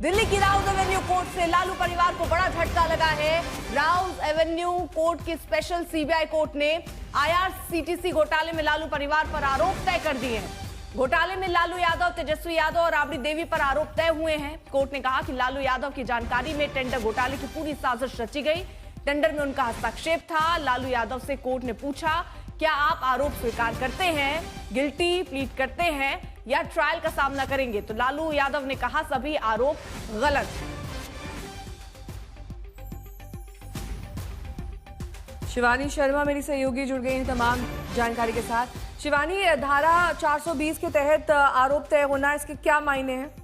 दिल्ली की Rouse Avenue court से लालू परिवार को बड़ा झटका लगा है। राउज एवेन्यू कोर्ट की स्पेशल सीबीआई कोर्ट ने आईआरसीटीसी घोटाले में लालू परिवार पर आरोप तय कर दिए हैं। घोटाले में लालू यादव, तेजस्वी यादव और राबड़ी देवी पर आरोप तय हुए हैं। कोर्ट ने कहा कि लालू यादव की जानकारी में टेंडर घोटाले की पूरी साजिश रची गई। टेंडर में उनका हस्तक्षेप था। लालू यादव से कोर्ट ने पूछा, क्या आप आरोप स्वीकार करते हैं, गिल्टी प्लीड करते हैं या ट्रायल का सामना करेंगे? तो लालू यादव ने कहा सभी आरोप गलत हैं। शिवानी शर्मा मेरी सहयोगी जुड़ गई हैं तमाम जानकारी के साथ। शिवानी, धारा 420 के तहत आरोप तय होना, इसके क्या मायने हैं?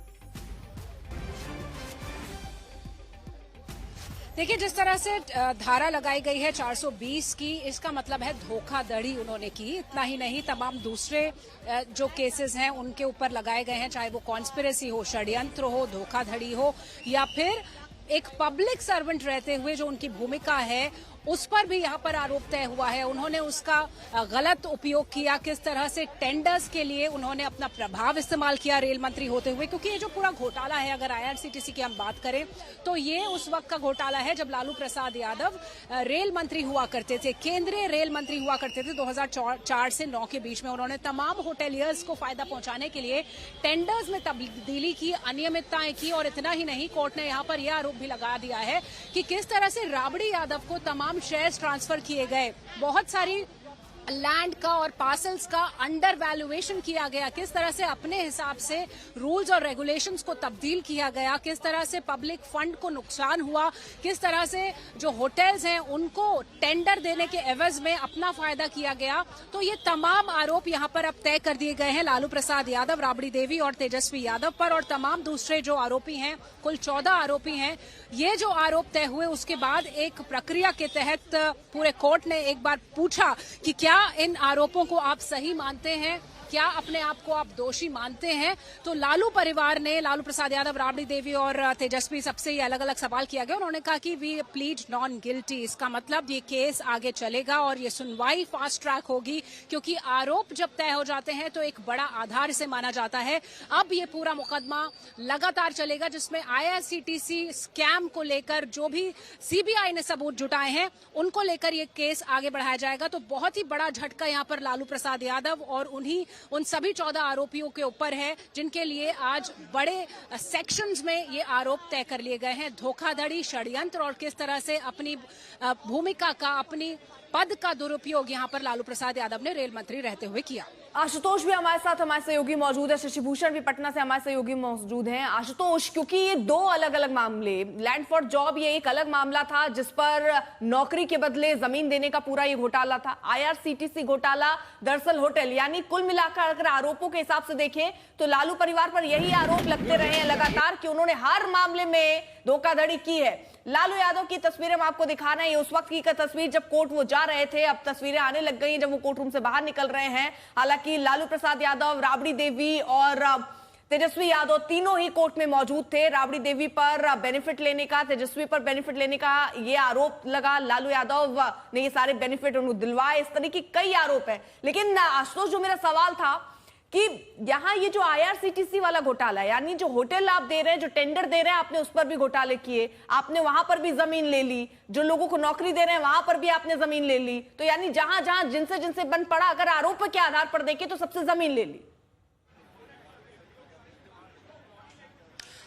देखिए, जिस तरह से धारा लगाई गई है 420 की, इसका मतलब है धोखाधड़ी उन्होंने की। इतना ही नहीं, तमाम दूसरे जो केसेस हैं उनके ऊपर लगाए गए हैं, चाहे वो कॉन्स्पिरेसी हो, षड्यंत्र हो, धोखाधड़ी हो, या फिर एक पब्लिक सर्वेंट रहते हुए जो उनकी भूमिका है उस पर भी यहाँ पर आरोप तय हुआ है। उन्होंने उसका गलत उपयोग किया, किस तरह से टेंडर्स के लिए उन्होंने अपना प्रभाव इस्तेमाल किया रेल मंत्री होते हुए। क्योंकि ये जो पूरा घोटाला है, अगर आईआरसीटीसी की हम बात करें तो ये उस वक्त का घोटाला है जब लालू प्रसाद यादव रेल मंत्री हुआ करते थे, केंद्रीय रेल मंत्री हुआ करते थे। 2004 से 9 के बीच में उन्होंने तमाम होटेलियर्स को फायदा पहुंचाने के लिए टेंडर्स में तब्दीली की, अनियमितताएं की। और इतना ही नहीं, कोर्ट ने यहाँ पर यह आरोप भी लगा दिया है कि किस तरह से राबड़ी यादव को तमाम शेयर्स ट्रांसफर किए गए, बहुत सारी लैंड का और पार्सल्स का अंडर वैल्यूएशन किया गया, किस तरह से अपने हिसाब से रूल्स और रेगुलेशंस को तब्दील किया गया, किस तरह से पब्लिक फंड को नुकसान हुआ, किस तरह से जो होटल्स हैं उनको टेंडर देने के एवज में अपना फायदा किया गया। तो ये तमाम आरोप यहाँ पर अब तय कर दिए गए हैं लालू प्रसाद यादव, राबड़ी देवी और तेजस्वी यादव पर, और तमाम दूसरे जो आरोपी हैं, कुल 14 आरोपी हैं। ये जो आरोप तय हुए उसके बाद एक प्रक्रिया के तहत पूरे कोर्ट ने एक बार पूछा कि क्या इन आरोपों को आप सही मानते हैं, क्या अपने आप को आप दोषी मानते हैं? तो लालू परिवार ने, लालू प्रसाद यादव, राबड़ी देवी और तेजस्वी, सबसे ये अलग अलग सवाल किया गया। उन्होंने कहा कि वी प्लीड नॉन गिल्टी। इसका मतलब ये केस आगे चलेगा और ये सुनवाई फास्ट ट्रैक होगी, क्योंकि आरोप जब तय हो जाते हैं तो एक बड़ा आधार से माना जाता है। अब ये पूरा मुकदमा लगातार चलेगा, जिसमें आईआरसीटीसी स्कैम को लेकर जो भी सीबीआई ने सबूत जुटाए हैं उनको लेकर ये केस आगे बढ़ाया जाएगा। तो बहुत ही बड़ा झटका यहाँ पर लालू प्रसाद यादव और उन सभी 14 आरोपियों के ऊपर है, जिनके लिए आज बड़े सेक्शंस में ये आरोप तय कर लिए गए हैं। धोखाधड़ी, षड्यंत्र और किस तरह से अपनी भूमिका का, अपनी पद का दुरुपयोग यहाँ पर लालू प्रसाद यादव ने रेल मंत्री रहते हुए किया। आशुतोष भी हमारे साथ, हमारे सहयोगी मौजूद है। शशिभूषण भी पटना से हमारे सहयोगी मौजूद हैं। आशुतोष, क्योंकि ये दो अलग अलग मामले, लैंड फॉर जॉब ये एक अलग मामला था जिस पर नौकरी के बदले जमीन देने का पूरा ये घोटाला था। आईआरसीटीसी घोटाला दरअसल होटल, यानी कुल मिलाकर अगर आरोपों के हिसाब से देखें तो लालू परिवार पर यही आरोप लगते रहे हैं लगातार कि उन्होंने हर मामले में धोखाधड़ी की है। लालू यादव की तस्वीरें हम आपको दिखाना है, ये उस वक्त की तस्वीर जब कोर्ट वो जा रहे थे। अब तस्वीरें आने लग गई हैं जब वो कोर्ट रूम से बाहर निकल रहे हैं। हालांकि लालू प्रसाद यादव, राबड़ी देवी और तेजस्वी यादव तीनों ही कोर्ट में मौजूद थे। राबड़ी देवी पर बेनिफिट लेने का, तेजस्वी पर बेनिफिट लेने का ये आरोप लगा। लालू यादव ने ये सारे बेनिफिट उनको दिलवाए, इस तरह की कई आरोप है। लेकिन आशुतोष, जो मेरा सवाल था कि यहाँ ये जो आईआरसीटीसी वाला घोटाला है, यानी जो होटल आप दे रहे हैं, जो टेंडर दे रहे हैं, आपने उस पर भी घोटाले किए, आपने वहां पर भी जमीन ले ली, जो लोगों को नौकरी दे रहे हैं वहां पर भी आपने जमीन ले ली। तो यानी जहां जहां जिनसे जिनसे बन पड़ा, अगर आरोप के आधार पर देखें तो सबसे जमीन ले ली।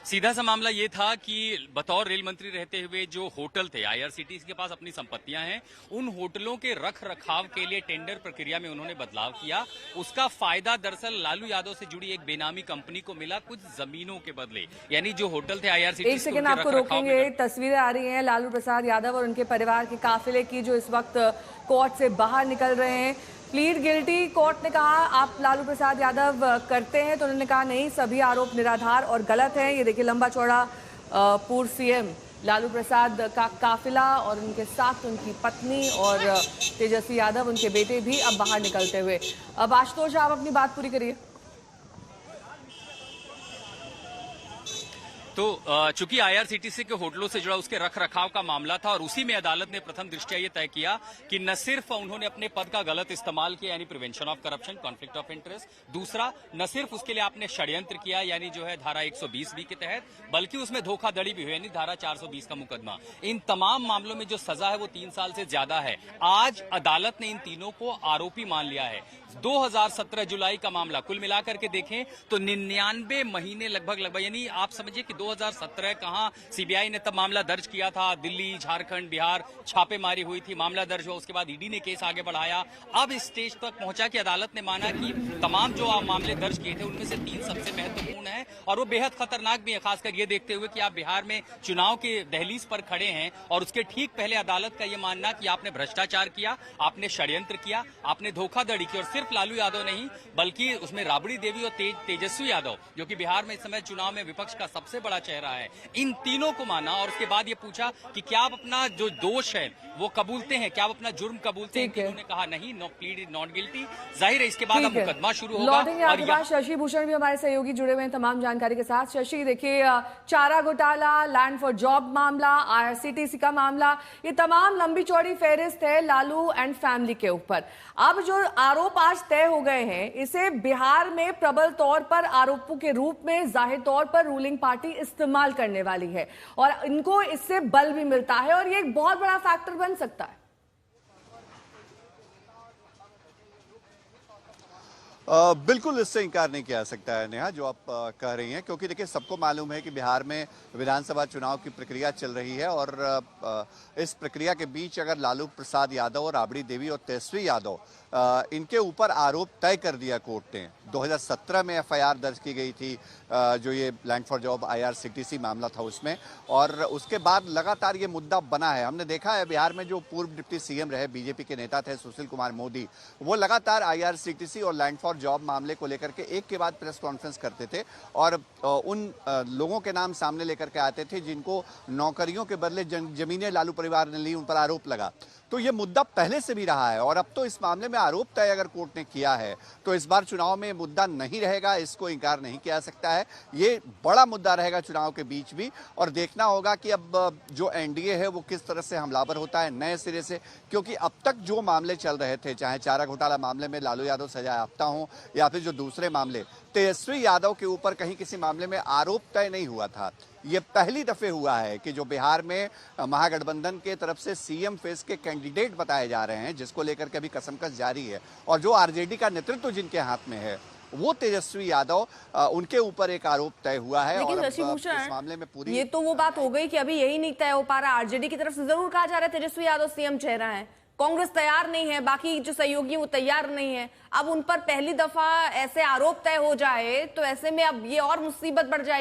सीधा सा मामला ये था कि बतौर रेल मंत्री रहते हुए जो होटल थे, आईआरसीटीसी के पास अपनी संपत्तियां हैं, उन होटलों के रख रखाव के लिए टेंडर प्रक्रिया में उन्होंने बदलाव किया। उसका फायदा दरअसल लालू यादव से जुड़ी एक बेनामी कंपनी को मिला, कुछ जमीनों के बदले। यानी जो होटल थे आईआरसीटीसी, एक सेकंड आपको रोकेंगे। तस्वीरें आ रही हैं लालू प्रसाद यादव और उनके परिवार के काफिले की, जो इस वक्त कोर्ट से बाहर निकल रहे हैं। प्लीड गिल्टी, कोर्ट ने कहा आप लालू प्रसाद यादव करते हैं, तो उन्होंने कहा नहीं, सभी आरोप निराधार और गलत हैं। ये देखिए लंबा चौड़ा पूर्व सीएम लालू प्रसाद का काफिला और उनके साथ उनकी पत्नी और तेजस्वी यादव, उनके बेटे भी अब बाहर निकलते हुए। अब आशुतोष, आप अपनी बात पूरी करिए। तो चूंकि आईआरसीटीसी के होटलों से जुड़ा उसके रख रखाव का मामला था और उसी में अदालत ने प्रथम दृष्टया ये तय किया कि न सिर्फ उन्होंने अपने पद का गलत इस्तेमाल किया यानी prevention of corruption, conflict of interest, दूसरा न सिर्फ उसके लिए आपने षड्यंत्र किया यानी जो है धारा 120 के तहत, बल्कि उसमें धोखाधड़ी भी हुई यानी धारा 420 का मुकदमा। इन तमाम मामलों में जो सजा है वो 3 साल से ज्यादा है। आज अदालत ने इन तीनों को आरोपी मान लिया है। 2017 जुलाई का मामला कुल मिलाकर के देखें तो 99 महीने लगभग यानी आप समझिए कि 2017 कहां सीबीआई ने तब मामला दर्ज किया था, दिल्ली, झारखंड, बिहार छापेमारी हुई थी, मामला दर्ज हुआ, उसके बाद ईडी ने केस आगे बढ़ाया, अब इस स्टेज तक पहुंचा कि अदालत ने माना कि तमाम जो आप मामले दर्ज किए थे उनमें से 3 सबसे महत्वपूर्ण है और वो बेहद खतरनाक भी है, खासकर ये देखते हुए कि आप बिहार में चुनाव के दहलीज पर खड़े हैं और उसके ठीक पहले अदालत का यह मानना कि आपने भ्रष्टाचार किया, आपने षड्यंत्र किया, आपने धोखाधड़ी की। और सिर्फ लालू यादव नहीं बल्कि उसमें राबड़ी देवी और तेजस्वी यादव जो कि बिहार में इस समय चुनाव में विपक्ष का सबसे बड़ा चेहरा है, इन तीनों को माना और उसके बाद ये पूछा कि क्या आप अपना जो दोष है वो कबूलते हैं, क्या आप अपना जुर्म कबूलते हैं? उन्होंने कहा नहीं, नो प्लीड नॉट गिल्टी। जाहिर है इसके बाद अब मुकदमा शुरू होगा। और शशि भूषण भी हमारे सहयोगी जुड़े हुए हैं तमाम जानकारी के साथ। शशि, देखिए चारा घोटाला, लैंड फॉर जॉब मामला, आईआरसीटीसी का मामला, ये तमाम लंबी चौड़ी फेहरिस्त है लालू एंड फैमिली के ऊपर। अब जो आरोप आज तय हो गए हैं इसे बिहार में प्रबल तौर पर आरोपों के रूप में जाहिर तौर पर रूलिंग पार्टी इस्तेमाल करने वाली है और इनको इससे बल भी मिलता है और ये एक बहुत बड़ा फैक्टर बन सकता है। बिल्कुल इससे इनकार नहीं किया जा सकता है नेहा, जो आप कह रही हैं, क्योंकि देखिए सबको मालूम है कि बिहार में विधानसभा चुनाव की प्रक्रिया चल रही है और इस प्रक्रिया के बीच अगर लालू प्रसाद यादव और राबड़ी देवी और तेजस्वी यादव इनके ऊपर आरोप तय कर दिया कोर्ट ने। 2017 में एफआईआर दर्ज की गई थी जो ये लैंड फॉर जॉब आईआरसीटीसी मामला था उसमें, और उसके बाद लगातार ये मुद्दा बना है। हमने देखा है बिहार में जो पूर्व डिप्टी सीएम रहे बीजेपी के नेता थे सुशील कुमार मोदी, वो लगातार आईआरसीटीसी और लैंड फॉर जॉब मामले को लेकर के एक के बाद प्रेस कॉन्फ्रेंस करते थे और उन लोगों के नाम सामने लेकर के आते थे जिनको नौकरियों के बदले जमीनें लालू परिवार ने ली, उन पर आरोप लगा। तो ये मुद्दा पहले से भी रहा है और अब तो इस मामले में आरोप तय अगर कोर्ट ने किया है तो इस बार चुनाव में मुद्दा नहीं रहेगा, इसको इनकार नहीं किया जा सकता है। ये बड़ा मुद्दा रहेगा चुनाव के बीच भी और देखना होगा कि अब जो एनडीए है वो किस तरह से हमलावर होता है नए सिरे से, क्योंकि अब तक जो मामले चल रहे थे, चाहे चारा घोटाला मामले में लालू यादव सजायाफ्ता हों या फिर जो दूसरे मामले, तेजस्वी यादव के ऊपर कहीं किसी मामले में आरोप तय नहीं हुआ था। ये पहली दफे हुआ है कि जो बिहार में महागठबंधन के तरफ से सीएम फेस के कैंडिडेट बताए जा रहे हैं, जिसको लेकर के अभी कसमकस जारी है, और जो आरजेडी का नेतृत्व जिनके हाथ में है वो तेजस्वी यादव, उनके ऊपर एक आरोप तय हुआ है। लेकिन और शशि भूषण, इस मामले में पूरी ये तो वो बात हो गई कि अभी यही नहीं तय हो पा रहा। आरजेडी की तरफ से जरूर कहा जा रहा है तेजस्वी यादव सीएम चेहरा है, कांग्रेस तैयार नहीं है, बाकी जो सहयोगी वो तैयार नहीं है। अब उन पर पहली दफा ऐसे आरोप तय हो जाए तो ऐसे में अब ये और मुसीबत बढ़ जाएगी।